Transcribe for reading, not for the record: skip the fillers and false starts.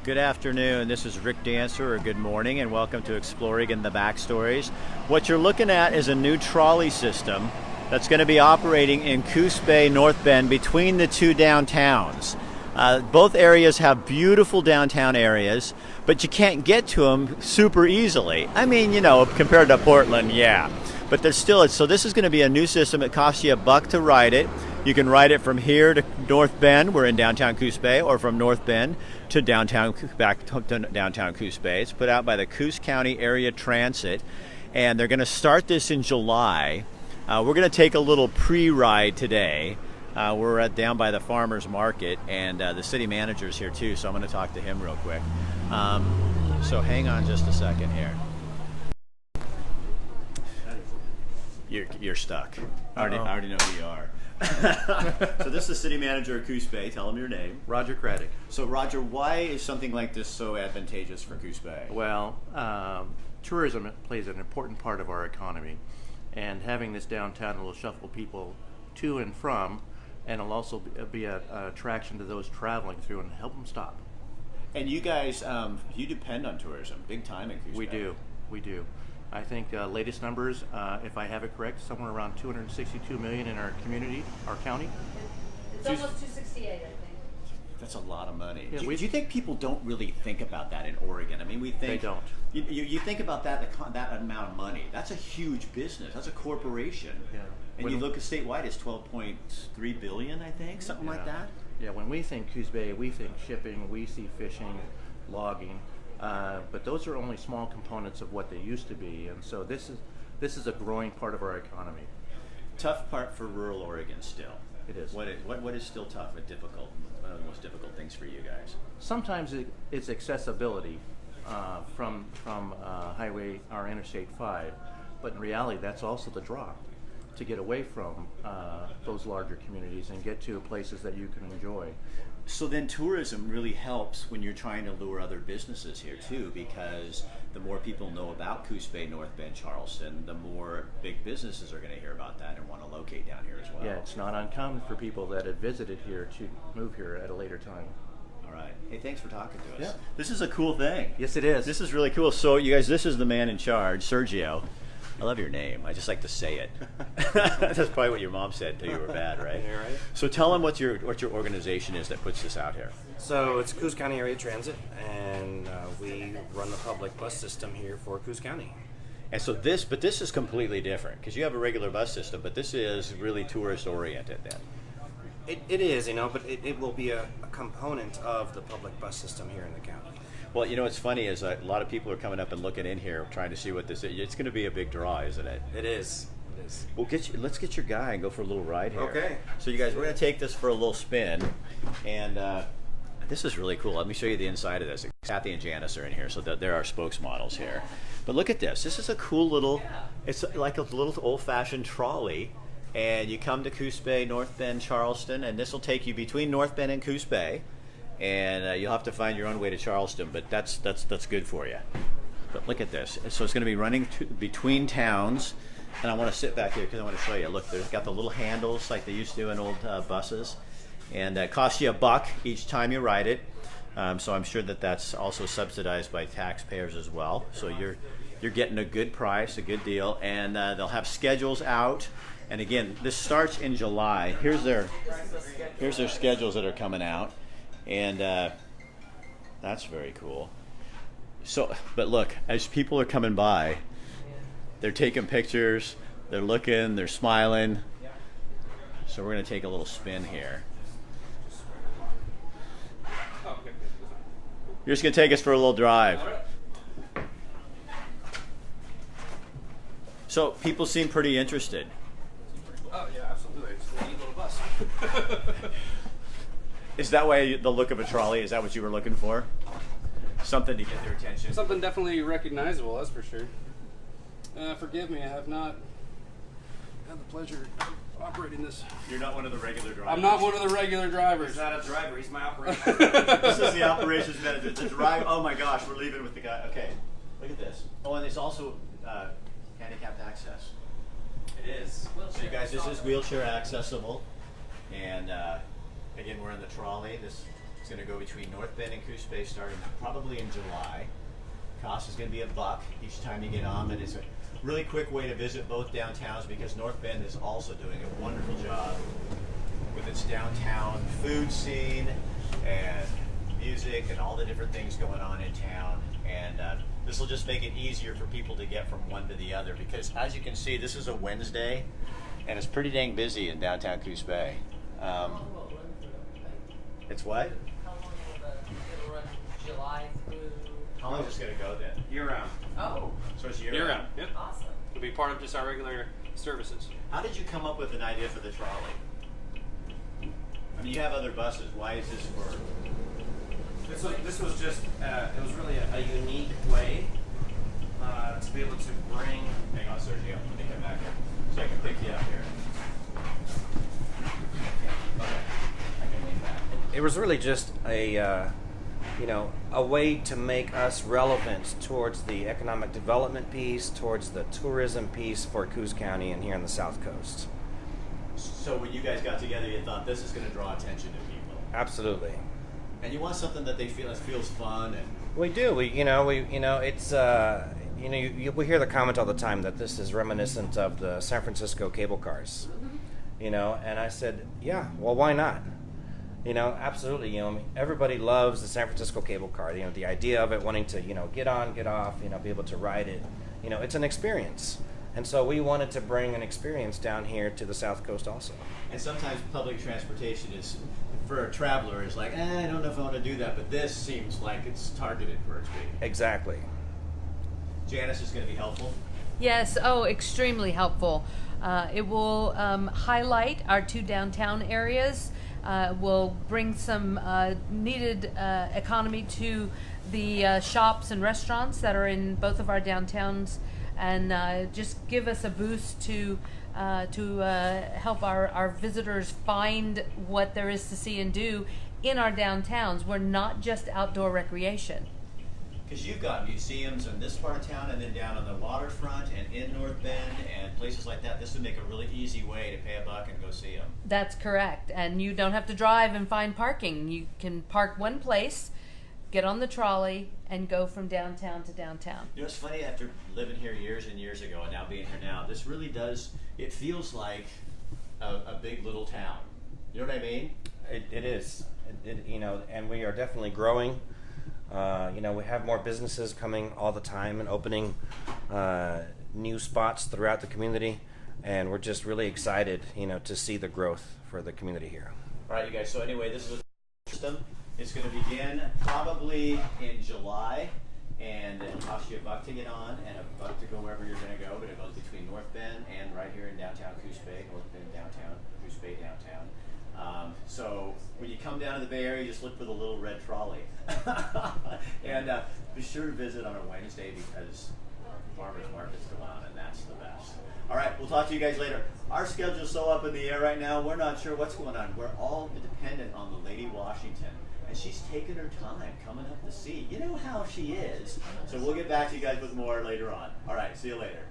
Good afternoon. This is Rick Dancer, or good morning, and welcome to ExplOregon, the Backstories. What you're looking at is a new trolley system that's going to be operating in Coos Bay, North Bend, between the two downtowns. Both areas have beautiful downtown areas, but you can't get to them super easily. I mean, you know, compared to Portland, yeah. But there's still, so this is going to be a new system. It costs you $1 to ride it. You can ride it from here to North Bend, we're in downtown Coos Bay, or from North Bend to downtown, back to downtown Coos Bay. It's put out by the Coos County Area Transit, and they're going to start this in July. We're going to take a little pre-ride today. We're down by the farmer's market, and the city manager's here too, so I'm going to talk to him real quick. So hang on just a second here. You're stuck. I already know who you are. So this is the city manager of Coos Bay. Tell him your name. Roger Craddock. So Roger, why is something like this so advantageous for Coos Bay? Well, tourism plays an important part of our economy, and having this downtown will shuffle people to and from, and it'll also be an attraction to those traveling through and help them stop. And you guys, you depend on tourism big time in Coos Bay. We do. I think latest numbers, if I have it correct, somewhere around $262 million in our community, our county. It's almost 268, I think. That's a lot of money. Yeah, do you think people don't really think about that in Oregon? I mean, we think they don't. You think about that amount of money. That's a huge business. That's a corporation. Yeah. And you look at statewide, it's $12.3 billion, I think, something like that. Yeah. When we think Coos Bay, we think shipping. We see fishing, logging. But those are only small components of what they used to be, and so this is a growing part of our economy. Tough part for rural Oregon still. It is. What is still tough and difficult? One of the most difficult things for you guys. Sometimes it's accessibility from highway or Interstate 5, but in reality, that's also the draw to get away from those larger communities and get to places that you can enjoy. So then tourism really helps when you're trying to lure other businesses here too, because the more people know about Coos Bay, North Bend, Charleston, the more big businesses are going to hear about that and want to locate down here as well. Yeah, it's not uncommon for people that have visited here to move here at a later time. All right. Hey, thanks for talking to us. Yeah. This is a cool thing. Yes, it is. This is really cool. So you guys, this is the man in charge, Sergio. I love your name. I just like to say it. That's probably what your mom said until you were bad, right? Yeah, right. So tell them what your organization is that puts this out here. So it's Coos County Area Transit, and we run the public bus system here for Coos County. And so this is completely different because you have a regular bus system, but this is really tourist oriented then. It is, but it will be a component of the public bus system here in the county. Well, what's funny is a lot of people are coming up and looking in here trying to see what this is. It's going to be a big draw, isn't it? It is. Well, let's get your guy and go for a little ride here. Okay. So you guys, we're going to take this for a little spin, and this is really cool. Let me show you the inside of this. Kathy and Janice are in here, so they're our spokesmodels here. But look at this. This is a cool little, it's like a little old-fashioned trolley, and you come to Coos Bay, North Bend, Charleston, and this will take you between North Bend and Coos Bay. And you'll have to find your own way to Charleston, but that's good for you. But look at this. So it's going to be running between towns, and I want to sit back here because I want to show you. Look, they've got the little handles like they used to in old buses, and it costs you $1 each time you ride it. So I'm sure that's also subsidized by taxpayers as well. So you're getting a good price, a good deal, and they'll have schedules out. And again, this starts in July. Here's their schedules that are coming out. And that's very cool. So, but look, as people are coming by, they're taking pictures, they're looking, they're smiling. So we're going to take a little spin here. You're just going to take us for a little drive. So people seem pretty interested. Oh, yeah, absolutely. It's a neat little bus. Is that why the look of a trolley? Is that what you were looking for? Something to get their attention. Something definitely recognizable, that's for sure. Forgive me, I have not had the pleasure of operating this. You're not one of the regular drivers. I'm not one of the regular drivers. He's not a driver, he's my operator. This is the operations manager. The drive. Oh my gosh, we're leaving with the guy. Okay, look at this. Oh, and there's also handicapped access. It is. So you guys, this is wheelchair accessible, and again, we're in the trolley. This It's going to go between North Bend and Coos Bay starting probably in July. Cost is going to be $1 each time you get on, and it's a really quick way to visit both downtowns because North Bend is also doing a wonderful job with its downtown food scene and music and all the different things going on in town. And this will just make it easier for people to get from one to the other because, as you can see, this is a Wednesday, and it's pretty dang busy in downtown Coos Bay. It's what? How long will it'll run July through? How long is this going to go then? Year round. Oh, So it's year Year-round. Yep. awesome. It'll be part of just our regular services. How did you come up with an idea for the trolley? I mean, you have other buses. Why is this for? This was just, it was really a unique way to be able to bring. Hang on, Sergio. Let me come back here so I can pick you up here. Okay. I can lean back. It was really just a way to make us relevant towards the economic development piece, towards the tourism piece for Coos County and here on the South Coast. So when you guys got together, you thought this is going to draw attention to people, Absolutely. and you want something that they feel feels fun and. We do. We hear the comment all the time that this is reminiscent of the San Francisco cable cars. And I said, yeah, well, why not? Absolutely. Everybody loves the San Francisco cable car. The idea of it, wanting to, get on, get off, be able to ride it. It's an experience. And so we wanted to bring an experience down here to the South Coast also. And sometimes public transportation is, for a traveler, is like, I don't know if I want to do that, but this seems like it's targeted for its being. Exactly. Janice is going to be helpful. Yes, extremely helpful. It will highlight our 2 downtown areas, will bring some needed economy to the shops and restaurants that are in both of our downtowns, and just give us a boost to help our visitors find what there is to see and do in our downtowns. We're not just outdoor recreation. Because you've got museums in this part of town and then down on the waterfront and in North Bend and places like that. This would make a really easy way to pay $1 and go see them. That's correct. And you don't have to drive and find parking. You can park one place, get on the trolley, and go from downtown to downtown. It's funny, after living here years and years ago and now being here now, this really does, it feels like a big little town. You know what I mean? It is. And we are definitely growing. We have more businesses coming all the time and opening new spots throughout the community, and we're just really excited, to see the growth for the community here. All right, you guys. So anyway, this is a system. It's going to begin probably in July, and it'll cost you $1 to get on and $1 to go wherever you're going to go. But it goes between North Bend and right here in downtown Coos Bay, North Bend downtown, Coos Bay downtown. So when you come down to the Bay Area, just look for the little red trolley. And be sure to visit on a Wednesday because farmers markets go on, and that's the best. All right, we'll talk to you guys later. Our schedule's so up in the air right now, we're not sure what's going on. We're all dependent on the Lady Washington, and she's taking her time coming up to see. You know how she is. So we'll get back to you guys with more later on. All right, see you later.